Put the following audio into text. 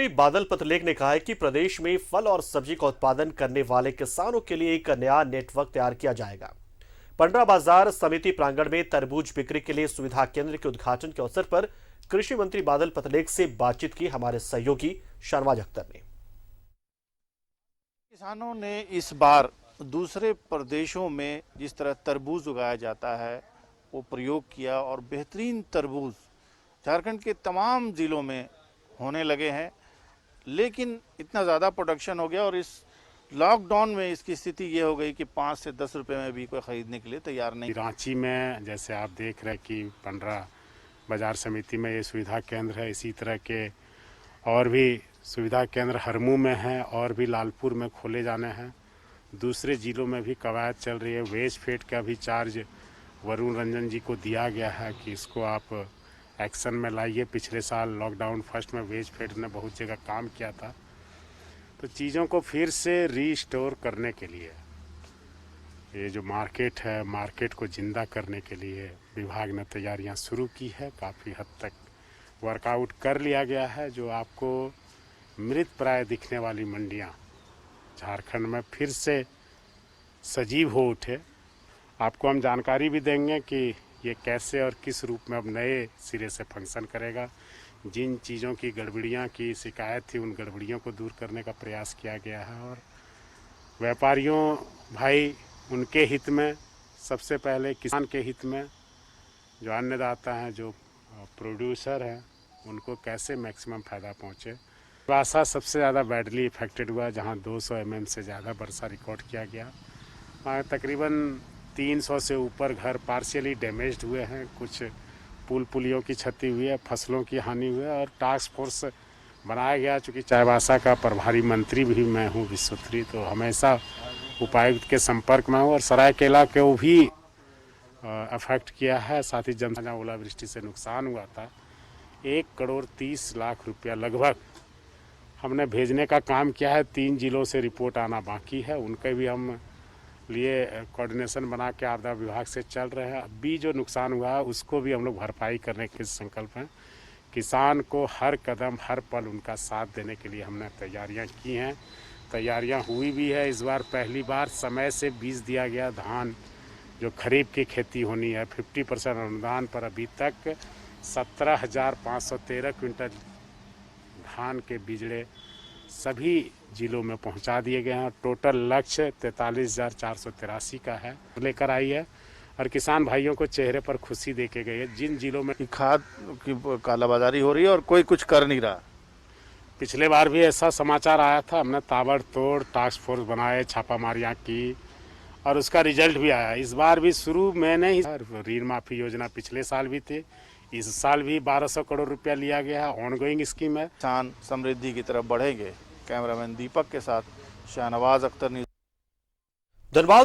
मंत्री बादल पत्रलेख ने कहा है कि प्रदेश में फल और सब्जी का उत्पादन करने वाले किसानों के लिए एक नया नेटवर्क तैयार किया जाएगा। पंडरा बाजार समिति प्रांगण में तरबूज बिक्री के लिए सुविधा केंद्र के उद्घाटन के अवसर पर कृषि मंत्री बादल पत्रलेख से बातचीत की हमारे सहयोगी शर्माज अख्तर ने। किसानों ने इस बार दूसरे प्रदेशों में जिस तरह तरबूज उगाया जाता है वो प्रयोग किया और बेहतरीन तरबूज झारखंड के तमाम ज़िलों में होने लगे हैं। लेकिन इतना ज़्यादा प्रोडक्शन हो गया और इस लॉकडाउन में इसकी स्थिति ये हो गई कि 5 से 10 रुपए में भी कोई ख़रीदने के लिए तैयार नहीं। रांची में जैसे आप देख रहे हैं कि पंडरा बाजार समिति में ये सुविधा केंद्र है, इसी तरह के और भी सुविधा केंद्र हरमू में हैं और भी लालपुर में खोले जाने हैं। दूसरे ज़िलों में भी कवायद चल रही है। वेज फेड का भी चार्ज वरुण रंजन जी को दिया गया है कि इसको आप एक्शन में लाइए। पिछले साल लॉकडाउन फर्स्ट में वेज फेड ने बहुत जगह काम किया था, तो चीज़ों को फिर से रीस्टोर करने के लिए ये जो मार्केट है, मार्केट को ज़िंदा करने के लिए विभाग ने तैयारियां शुरू की है। काफ़ी हद तक वर्कआउट कर लिया गया है। जो आपको मृत प्राय दिखने वाली मंडियां झारखंड में फिर से सजीव हो उठे, आपको हम जानकारी भी देंगे कि ये कैसे और किस रूप में अब नए सिरे से फंक्शन करेगा। जिन चीज़ों की गड़बड़ियाँ की शिकायत थी, उन गड़बड़ियों को दूर करने का प्रयास किया गया है। और व्यापारियों भाई, उनके हित में, सबसे पहले किसान के हित में, जो अन्नदाता हैं, जो प्रोड्यूसर हैं, उनको कैसे मैक्सिमम फ़ायदा पहुँचे। बासा सबसे ज़्यादा बैडली इफेक्टेड हुआ, जहाँ 200 mm से ज़्यादा वर्षा रिकॉर्ड किया गया। वहाँ तकरीबन 300 से ऊपर घर पार्शियली डैमेज्ड हुए हैं। कुछ पुलियों की क्षति हुई है, फसलों की हानि हुई है। और टास्क फोर्स बनाया गया। चूँकि चाईबासा का प्रभारी मंत्री भी मैं हूँ विश्वोत्तरी, तो हमेशा उपायुक्त के संपर्क में हूँ। और सरायकेला को भी अफेक्ट किया है। साथ ही जहाँ ओलावृष्टि से नुकसान हुआ था 1,30,00,000 रुपया लगभग हमने भेजने का काम किया है। 3 जिलों से रिपोर्ट आना बाकी है, उनके भी हम लिए कोऑर्डिनेशन बना के आपदा विभाग से चल रहे हैं। अभी जो नुकसान हुआ है उसको भी हम लोग भरपाई करने के संकल्प हैं। किसान को हर कदम हर पल उनका साथ देने के लिए हमने तैयारियां की हैं। तैयारियां हुई भी है। इस बार पहली बार समय से बीज दिया गया। धान जो खरीफ की खेती होनी है 50% अनुदान पर अभी तक 17,513 क्विंटल धान के बीजड़े सभी जिलों में पहुंचा दिए गए हैं। टोटल लक्ष्य 43,483 का है, लेकर आई है। और किसान भाइयों को चेहरे पर खुशी देके गई है। जिन जिलों में खाद की कालाबाजारी हो रही है और कोई कुछ कर नहीं रहा। पिछले बार भी ऐसा समाचार आया था, हमने ताबड़तोड़ टास्क फोर्स बनाए, छापामारियां की और उसका रिजल्ट भी आया। इस बार भी शुरू मैंने ही ऋण माफी योजना पिछले साल भी थी, इस साल भी 1200 करोड़ रुपया लिया गया है। ऑनगोइंग स्कीम है। किसान समृद्धि की तरफ बढ़ेंगे। कैमरामैन दीपक के साथ शाहनवाज अख्तर। धन्यवाद।